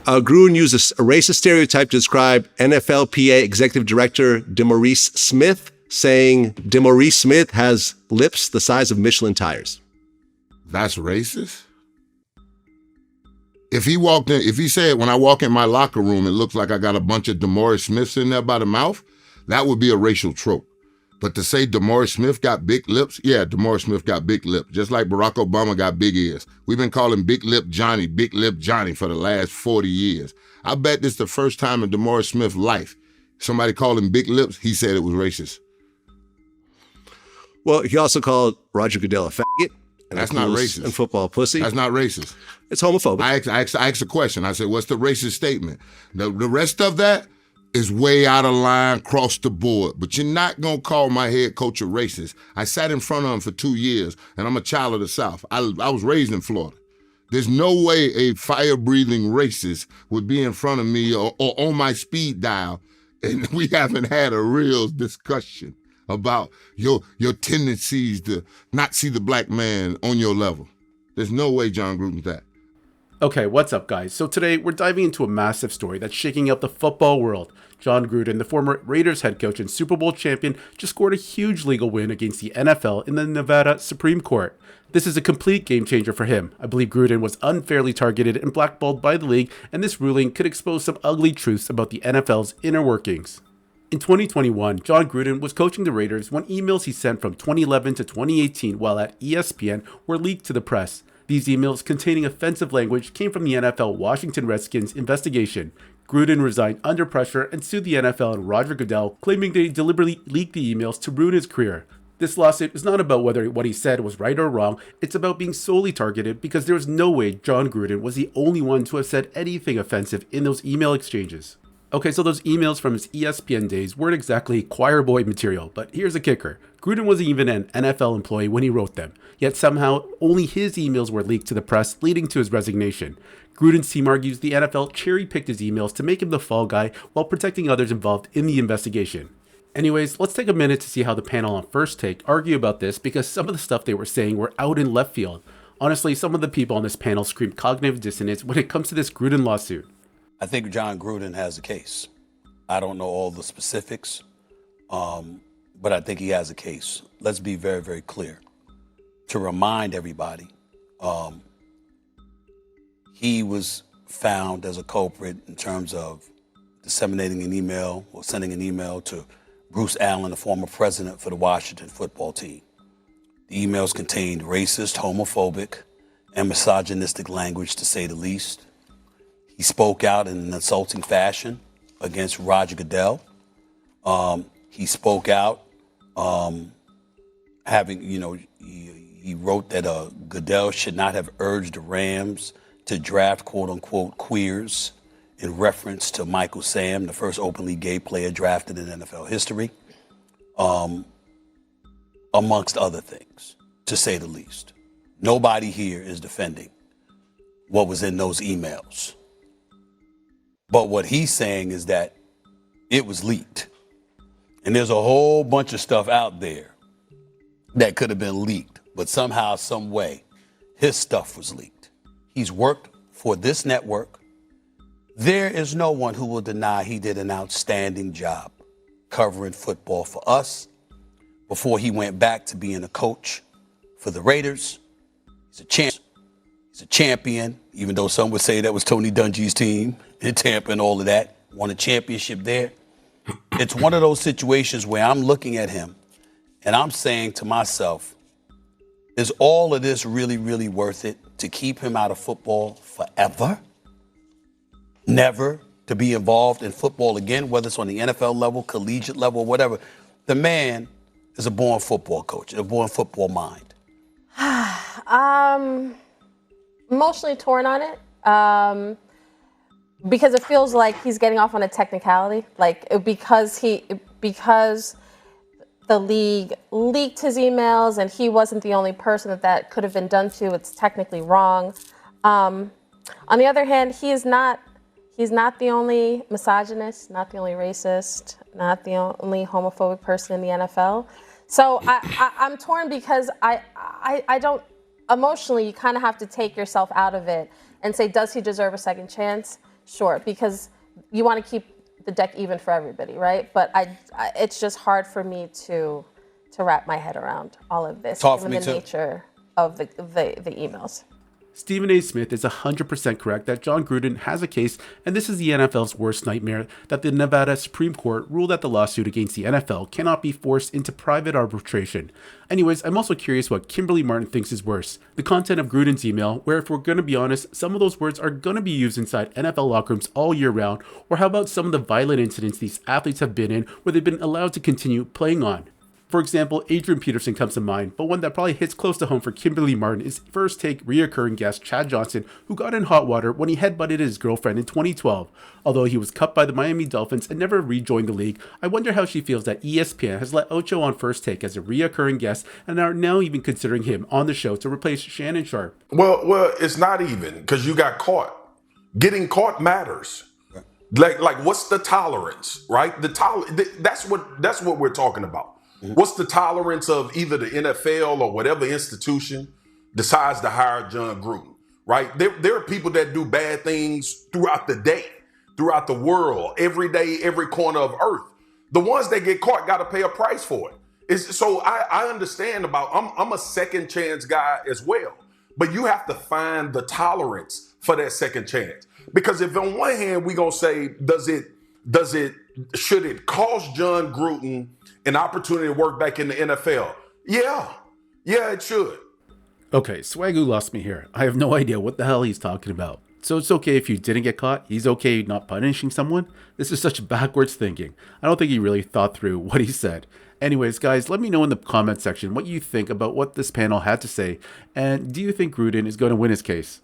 Gruden used a racist stereotype to describe NFLPA Executive Director DeMaurice Smith, saying DeMaurice Smith has lips the size of Michelin tires. That's racist? If he said, when I walk in my locker room, it looks like I got a bunch of DeMaurice Smiths in there by the mouth, that would be a racial trope. But to say DeMaurice Smith got big lips, yeah, DeMaurice Smith got big lips, just like Barack Obama got big ears. We've been calling Big Lip Johnny for the last 40 years. I bet this is the first time in DeMaurice Smith's life somebody called him big lips, he said it was racist. Well, he also called Roger Goodell a faggot. That's not racist. And football pussy. That's not racist. It's homophobic. I asked a question. I said, what's the racist statement? The rest of that is way out of line, across the board. But you're not going to call my head coach a racist. I sat in front of him for 2 years, and I'm a child of the South. I was raised in Florida. There's no way a fire-breathing racist would be in front of me or on my speed dial, and we haven't had a real discussion about your tendencies to not see the black man on your level. There's no way Jon Gruden's that. Okay, what's up, guys? So today we're diving into a massive story that's shaking up the football world. Jon Gruden, the former Raiders head coach and Super Bowl champion, just scored a huge legal win against the NFL in the Nevada Supreme Court. This is a complete game changer for him. I believe Gruden was unfairly targeted and blackballed by the league, and this ruling could expose some ugly truths about the NFL's inner workings. In 2021, Jon Gruden was coaching the Raiders when emails he sent from 2011 to 2018 while at ESPN were leaked to the press. These emails containing offensive language came from the NFL Washington Redskins investigation. Gruden resigned under pressure and sued the NFL and Roger Goodell, claiming they deliberately leaked the emails to ruin his career. This lawsuit is not about whether what he said was right or wrong, it's about being solely targeted because there is no way Jon Gruden was the only one to have said anything offensive in those email exchanges. Okay, so those emails from his ESPN days weren't exactly choir boy material, but here's the kicker. Gruden wasn't even an NFL employee when he wrote them, yet somehow only his emails were leaked to the press, leading to his resignation. Gruden's team argues the NFL cherry-picked his emails to make him the fall guy while protecting others involved in the investigation. Anyways, let's take a minute to see how the panel on First Take argue about this because some of the stuff they were saying were out in left field. Honestly, some of the people on this panel scream cognitive dissonance when it comes to this Gruden lawsuit. I think Jon Gruden has a case. I don't know all the specifics, but I think he has a case. Let's be very, very clear. To remind everybody, he was found as a culprit in terms of disseminating an email or sending an email to Bruce Allen, the former president for the Washington football team. The emails contained racist, homophobic, and misogynistic language, to say the least. He spoke out in an insulting fashion against Roger Goodell. He spoke out he wrote that Goodell should not have urged the Rams to draft quote-unquote queers in reference to Michael Sam, the first openly gay player drafted in NFL history, amongst other things, to say the least. Nobody here is defending what was in those emails. But what he's saying is that it was leaked. And there's a whole bunch of stuff out there that could have been leaked, but somehow, some way, his stuff was leaked. He's worked for this network. There is no one who will deny he did an outstanding job covering football for us before he went back to being a coach for the Raiders. He's a champion, even though some would say that was Tony Dungy's team in Tampa and all of that. Won a championship there. It's one of those situations where I'm looking at him and I'm saying to myself, is all of this really, really worth it to keep him out of football forever? Never to be involved in football again, whether it's on the NFL level, collegiate level, whatever. The man is a born football coach, a born football mind. Emotionally torn on it because it feels like he's getting off on a technicality, because the league leaked his emails and he wasn't the only person that could have been done to. It's technically wrong. On the other hand, he's not the only misogynist, not the only racist, not the only homophobic person in the NFL. So I'm torn because I don't. Emotionally, you kind of have to take yourself out of it and say, does he deserve a second chance? sure, because you want to keep the deck even for everybody, right? But it's just hard for me to wrap my head around all of this, Talk for given me the too. nature of the emails. Stephen A. Smith is 100% correct that Jon Gruden has a case, and this is the NFL's worst nightmare, that the Nevada Supreme Court ruled that the lawsuit against the NFL cannot be forced into private arbitration. Anyways, I'm also curious what Kimberly Martin thinks is worse. The content of Gruden's email, where if we're going to be honest, some of those words are going to be used inside NFL locker rooms all year round, or how about some of the violent incidents these athletes have been in where they've been allowed to continue playing on? For example, Adrian Peterson comes to mind, but one that probably hits close to home for Kimberly Martin is First Take reoccurring guest Chad Johnson, who got in hot water when he headbutted his girlfriend in 2012. Although he was cut by the Miami Dolphins and never rejoined the league, I wonder how she feels that ESPN has let Ocho on First Take as a reoccurring guest and are now even considering him on the show to replace Shannon Sharp. Well, it's not even, because you got caught. Getting caught matters. Like what's the tolerance, right? That's what we're talking about. What's the tolerance of either the NFL or whatever institution decides to hire Jon Gruden, right? There are people that do bad things throughout the day, throughout the world, every day, every corner of earth. The ones that get caught got to pay a price for it. So I understand I'm a second chance guy as well, but you have to find the tolerance for that second chance. Because if on one hand we gonna say, should it cost Jon Gruden an opportunity to work back in the NFL? Yeah, it should. Okay, Swagoo lost me here. I have no idea what the hell he's talking about. So it's okay if you didn't get caught? He's okay not punishing someone? This is such backwards thinking. I don't think he really thought through what he said. Anyways, guys, let me know in the comment section what you think about what this panel had to say, and do you think Gruden is going to win his case?